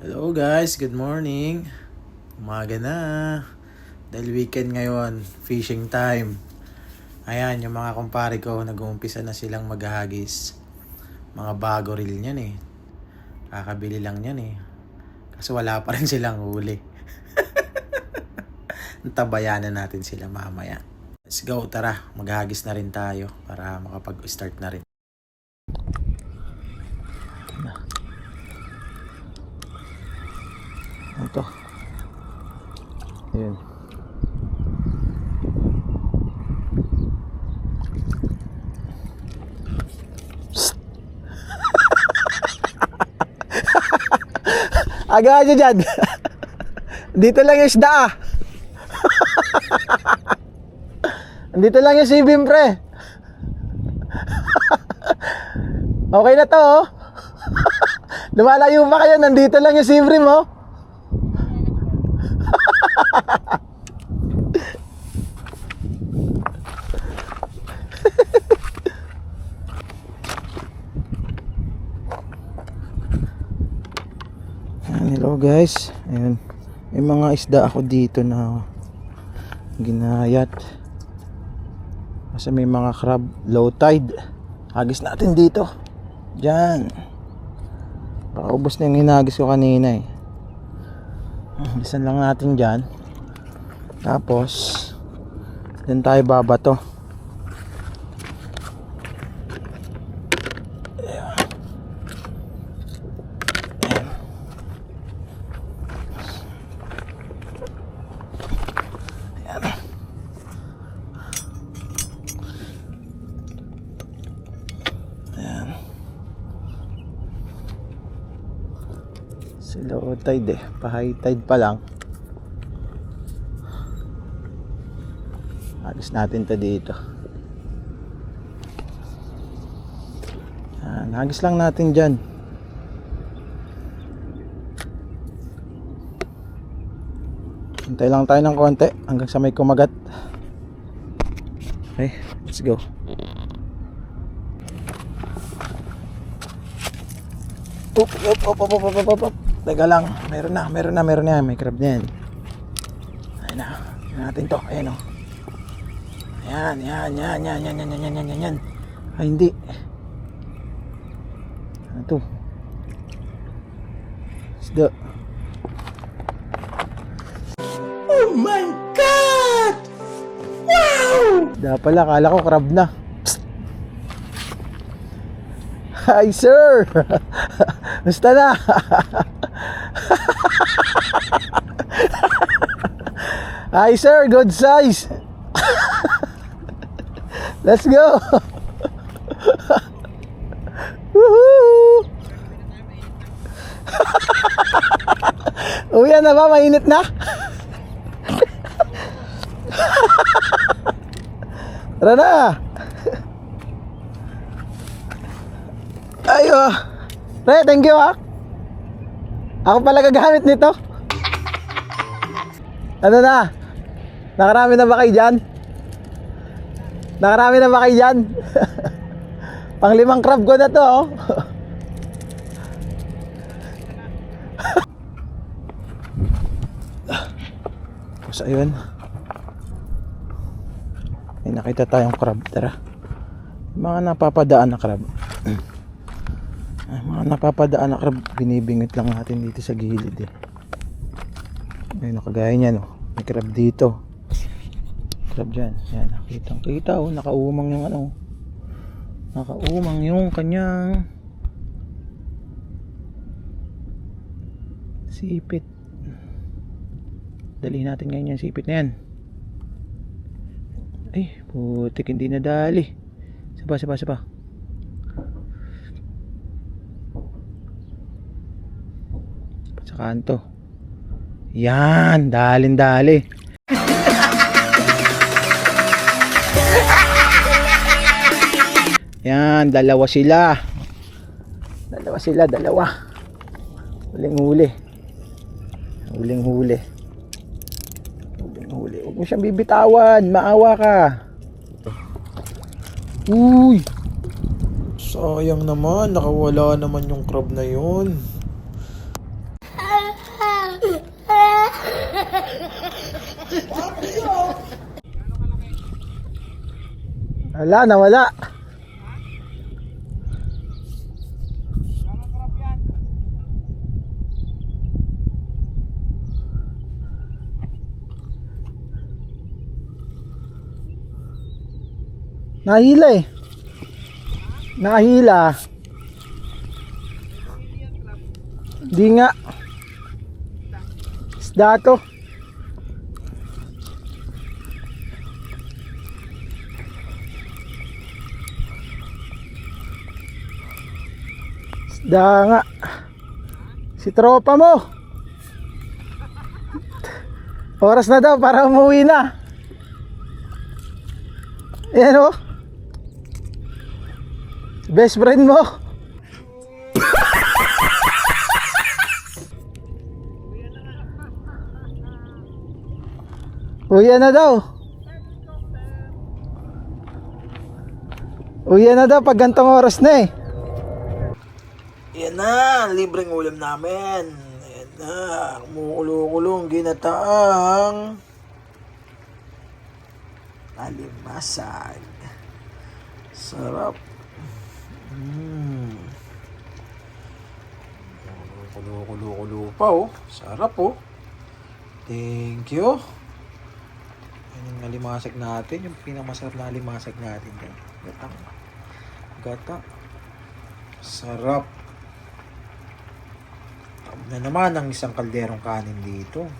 Hello guys, good morning. Umaga na. Dahil weekend ngayon, fishing time. Ayan, yung mga kumpare ko, nag-uumpisa na silang maghahagis. Mga bago reel niyan eh. Kakabili lang niyan eh. Kasi wala pa rin silang huli. Tabayanan natin sila mamaya. Let's go, tara. Maghahagis na rin tayo para makapag-start na rin. Ito. Ayan. Aga aja dyan. Dito lang yung isda ah. Dito lang yung sibim pre. Okay na to oh. Lumalayo pa kayo, nandito lang yung sibrim oh. Hello guys, ayun. May mga isda ako dito na ginayat. Kasi may mga crab, low tide. Hagis natin dito. Diyan. Baka ubos na yung hinagis ko kanina eh. Hagisan lang natin dyan. Tapos dyan tayo babato. Low tide eh, pa high tide pa lang. Alis natin to dito. Hagis lang natin dyan. Hintay lang tayo ng konti hanggang sa may kumagat. Okay, let's go. Up. Teka lang, meron na, may crab na yan. Ayun na, yun natin to, ayun o. Yan. Ay hindi. Ano to? Isda. Oh my God! Wow! Isda pala, kala ko crab na. Psst. Hi sir! Basta na! Hi sir, good size. Let's go. Woohoo. Uwi na ba? Mainit na? Tara na. Ayo. Pre, thank you ha. Ako pala gagamit nito. Ano na? Nakarami na ba kayo dyan? Nakarami na ba kayo dyan? Pang-5 crab ko na to oh. Tapos ayun. May nakita tayong crab. Tara. Mga napapadaan na crab. Mga napapadaan na crab. Binibingit lang natin dito sa gilid eh. Ayun, nakagaya niya no. May crab dito. Crab dyan. Yan, nakitang kita oh. Nakaumang yung ano. Nakaumang yung kanyang sipit. Dali natin ngayon yung sipit na yan. Ay, putik, hindi nadali. Saba. Sa kanto. Yan, dali. Yan, dalawa sila. Huling-huli. Huwag mo siyang bibitawan, maawa ka. Uy! Sayang naman, nakawala naman yung crab na yun. Wala, nawala. Nahila eh. Nahila. Di nga. Isda to. Isda nga. Si tropa mo. Oras na daw para umuwi na. Yan o. Best friend mo. Uwi na daw. Uwi na daw pag gantong oras na eh. Yan na, libreng ulam namin. Yan na, kumukulo-kulong ginataang alimasag. Sarap. Kulo-kulo pa oh. Sarap oh. Thank you. Yan yung alimasag natin. Yung pinakamasarap na alimasag natin. Gatang. Gata. Sarap. Na naman ang isang kalderong kanin dito.